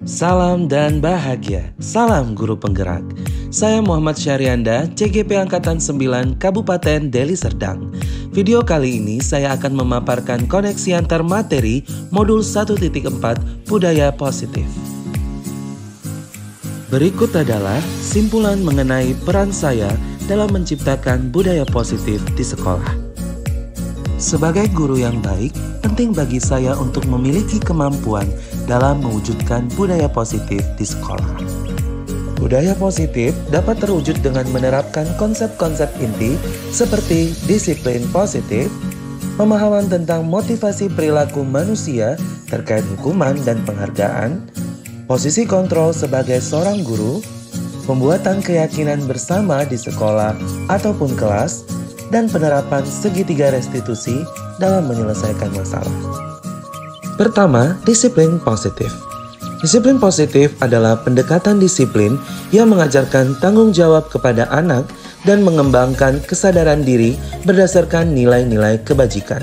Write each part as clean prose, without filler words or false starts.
Salam dan bahagia, salam guru penggerak. Saya Muhammad Syahrianda, CGP Angkatan 9 Kabupaten Deli Serdang. Video kali ini saya akan memaparkan koneksi antar materi modul 1.4 Budaya Positif. Berikut adalah simpulan mengenai peran saya dalam menciptakan budaya positif di sekolah. Sebagai guru yang baik, penting bagi saya untuk memiliki kemampuan dalam mewujudkan budaya positif di sekolah. Budaya positif dapat terwujud dengan menerapkan konsep-konsep inti seperti disiplin positif, pemahaman tentang motivasi perilaku manusia terkait hukuman dan penghargaan, posisi kontrol sebagai seorang guru, pembuatan keyakinan bersama di sekolah ataupun kelas, dan penerapan segitiga restitusi dalam menyelesaikan masalah. Pertama, disiplin positif. Disiplin positif adalah pendekatan disiplin yang mengajarkan tanggung jawab kepada anak dan mengembangkan kesadaran diri berdasarkan nilai-nilai kebajikan.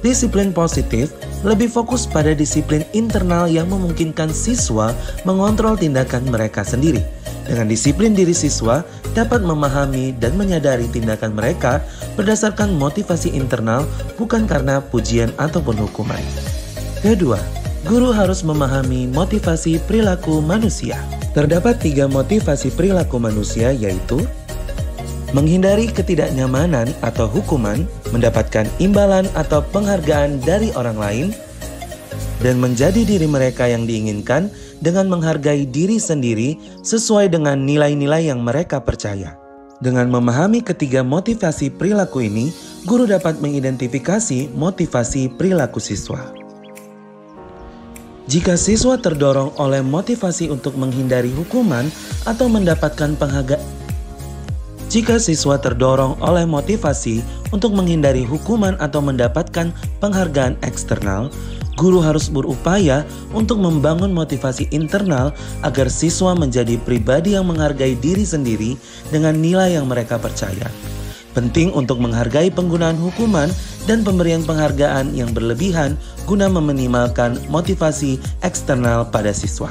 Disiplin positif lebih fokus pada disiplin internal yang memungkinkan siswa mengontrol tindakan mereka sendiri. Dengan disiplin diri siswa dapat memahami dan menyadari tindakan mereka berdasarkan motivasi internal bukan karena pujian ataupun hukuman. Kedua, guru harus memahami motivasi perilaku manusia. Terdapat 3 motivasi perilaku manusia yaitu menghindari ketidaknyamanan atau hukuman, mendapatkan imbalan atau penghargaan dari orang lain, dan menjadi diri mereka yang diinginkan dengan menghargai diri sendiri sesuai dengan nilai-nilai yang mereka percaya. Dengan memahami ketiga motivasi perilaku ini, guru dapat mengidentifikasi motivasi perilaku siswa. Jika siswa terdorong oleh motivasi untuk menghindari hukuman atau mendapatkan penghargaan, jika siswa terdorong oleh motivasi untuk menghindari hukuman atau mendapatkan penghargaan eksternal, guru harus berupaya untuk membangun motivasi internal agar siswa menjadi pribadi yang menghargai diri sendiri dengan nilai yang mereka percaya. Penting untuk menghargai penggunaan hukuman dan pemberian penghargaan yang berlebihan guna meminimalkan motivasi eksternal pada siswa.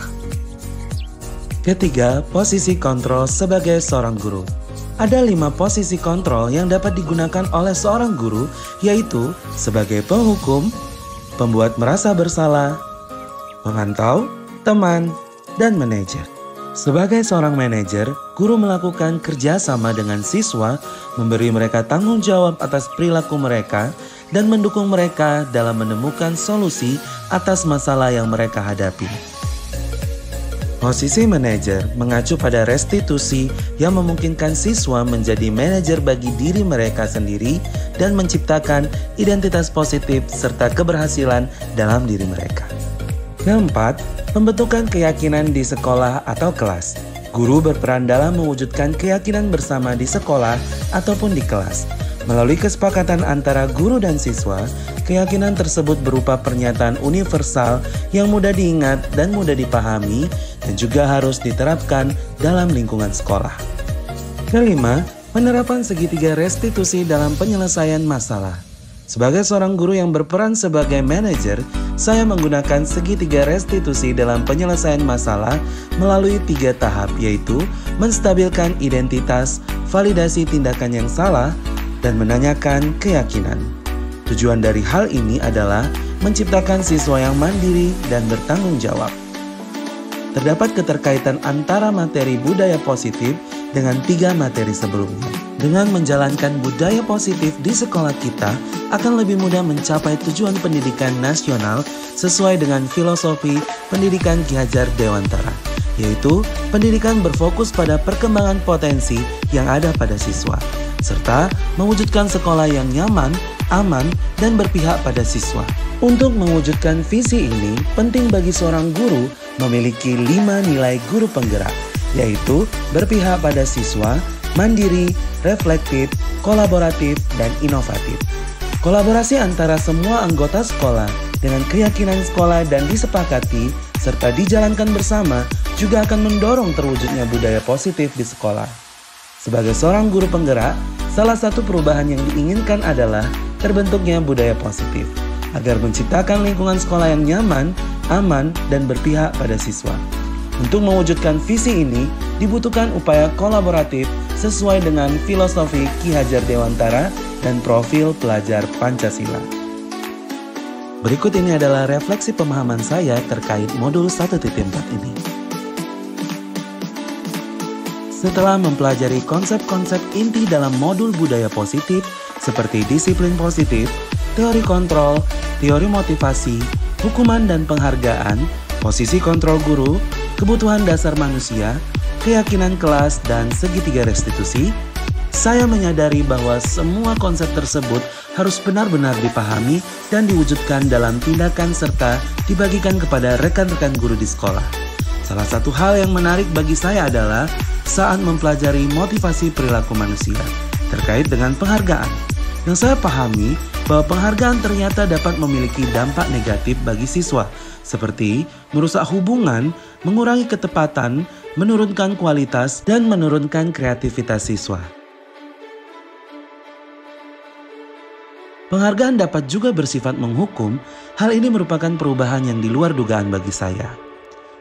Ketiga, posisi kontrol sebagai seorang guru. Ada 5 posisi kontrol yang dapat digunakan oleh seorang guru, yaitu sebagai penghukum, pembuat merasa bersalah, pemantau, teman, dan manajer. Sebagai seorang manajer, guru melakukan kerjasama dengan siswa, memberi mereka tanggung jawab atas perilaku mereka, dan mendukung mereka dalam menemukan solusi atas masalah yang mereka hadapi. Posisi manajer mengacu pada restitusi yang memungkinkan siswa menjadi manajer bagi diri mereka sendiri dan menciptakan identitas positif serta keberhasilan dalam diri mereka. Keempat, pembentukan keyakinan di sekolah atau kelas. Guru berperan dalam mewujudkan keyakinan bersama di sekolah ataupun di kelas. Melalui kesepakatan antara guru dan siswa, keyakinan tersebut berupa pernyataan universal yang mudah diingat dan mudah dipahami dan juga harus diterapkan dalam lingkungan sekolah. Kelima, penerapan segitiga restitusi dalam penyelesaian masalah. Sebagai seorang guru yang berperan sebagai manajer, saya menggunakan segitiga restitusi dalam penyelesaian masalah melalui 3 tahap, yaitu menstabilkan identitas, validasi tindakan yang salah, dan menanyakan keyakinan. Tujuan dari hal ini adalah menciptakan siswa yang mandiri dan bertanggung jawab. Terdapat keterkaitan antara materi budaya positif dengan 3 materi sebelumnya. Dengan menjalankan budaya positif di sekolah kita akan lebih mudah mencapai tujuan pendidikan nasional sesuai dengan filosofi pendidikan Ki Hajar Dewantara, yaitu pendidikan berfokus pada perkembangan potensi yang ada pada siswa, serta mewujudkan sekolah yang nyaman, aman, dan berpihak pada siswa. Untuk mewujudkan visi ini, penting bagi seorang guru memiliki 5 nilai guru penggerak, yaitu berpihak pada siswa, mandiri, reflektif, kolaboratif, dan inovatif. Kolaborasi antara semua anggota sekolah dengan keyakinan sekolah dan disepakati serta dijalankan bersama juga akan mendorong terwujudnya budaya positif di sekolah. Sebagai seorang guru penggerak, salah satu perubahan yang diinginkan adalah terbentuknya budaya positif. Agar menciptakan lingkungan sekolah yang nyaman, aman, dan berpihak pada siswa. Untuk mewujudkan visi ini, dibutuhkan upaya kolaboratif sesuai dengan filosofi Ki Hajar Dewantara dan profil pelajar Pancasila. Berikut ini adalah refleksi pemahaman saya terkait modul 1.4 ini. Setelah mempelajari konsep-konsep inti dalam modul budaya positif seperti disiplin positif, teori kontrol, teori motivasi, hukuman dan penghargaan, posisi kontrol guru, kebutuhan dasar manusia, keyakinan kelas, dan segitiga restitusi, saya menyadari bahwa semua konsep tersebut harus benar-benar dipahami dan diwujudkan dalam tindakan serta dibagikan kepada rekan-rekan guru di sekolah. Salah satu hal yang menarik bagi saya adalah saat mempelajari motivasi perilaku manusia terkait dengan penghargaan. Yang saya pahami bahwa penghargaan ternyata dapat memiliki dampak negatif bagi siswa, seperti merusak hubungan, mengurangi ketepatan, menurunkan kualitas, dan menurunkan kreativitas siswa. Penghargaan dapat juga bersifat menghukum. Hal ini merupakan perubahan yang di luar dugaan bagi saya.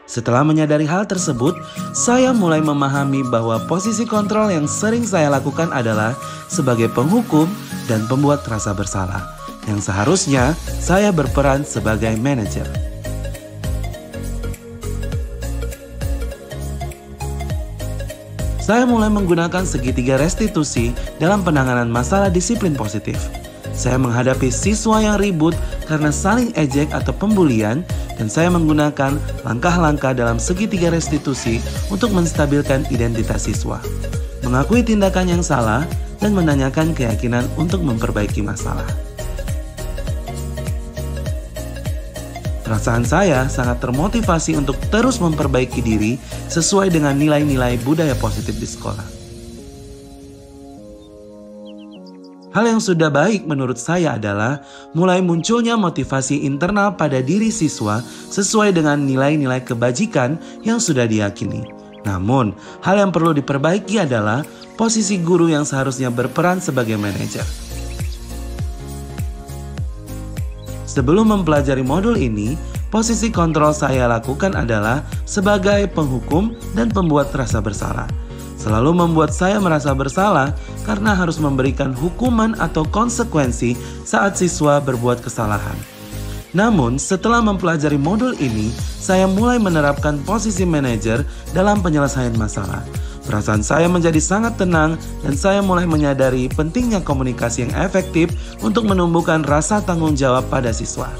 Setelah menyadari hal tersebut, saya mulai memahami bahwa posisi kontrol yang sering saya lakukan adalah sebagai penghukum dan pembuat rasa bersalah, yang seharusnya saya berperan sebagai manajer. Saya mulai menggunakan segitiga restitusi dalam penanganan masalah disiplin positif. Saya menghadapi siswa yang ribut karena saling ejek atau pembulian, dan saya menggunakan langkah-langkah dalam segitiga restitusi untuk menstabilkan identitas siswa, mengakui tindakan yang salah, dan menanyakan keyakinan untuk memperbaiki masalah. Perasaan saya sangat termotivasi untuk terus memperbaiki diri sesuai dengan nilai-nilai budaya positif di sekolah. Hal yang sudah baik menurut saya adalah mulai munculnya motivasi internal pada diri siswa sesuai dengan nilai-nilai kebajikan yang sudah diyakini. Namun, hal yang perlu diperbaiki adalah posisi guru yang seharusnya berperan sebagai manajer. Sebelum mempelajari modul ini, posisi kontrol saya lakukan adalah sebagai penghukum dan pembuat rasa bersalah. Selalu membuat saya merasa bersalah karena harus memberikan hukuman atau konsekuensi saat siswa berbuat kesalahan. Namun, setelah mempelajari modul ini, saya mulai menerapkan posisi manajer dalam penyelesaian masalah. Perasaan saya menjadi sangat tenang dan saya mulai menyadari pentingnya komunikasi yang efektif untuk menumbuhkan rasa tanggung jawab pada siswa.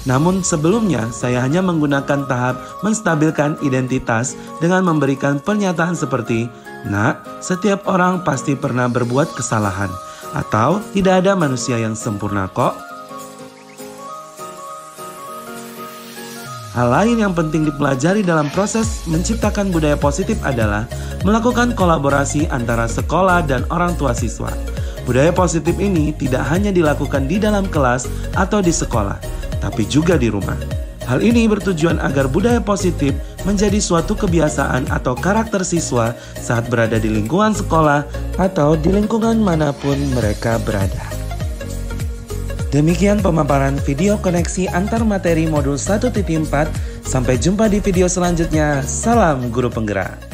Namun sebelumnya saya hanya menggunakan tahap menstabilkan identitas dengan memberikan pernyataan seperti, "Nak, setiap orang pasti pernah berbuat kesalahan," atau "Tidak ada manusia yang sempurna kok." Hal lain yang penting dipelajari dalam proses menciptakan budaya positif adalah melakukan kolaborasi antara sekolah dan orang tua siswa. Budaya positif ini tidak hanya dilakukan di dalam kelas atau di sekolah, tapi juga di rumah. Hal ini bertujuan agar budaya positif menjadi suatu kebiasaan atau karakter siswa saat berada di lingkungan sekolah atau di lingkungan manapun mereka berada. Demikian pemaparan video koneksi antar materi modul 1.4. Sampai jumpa di video selanjutnya. Salam Guru Penggerak.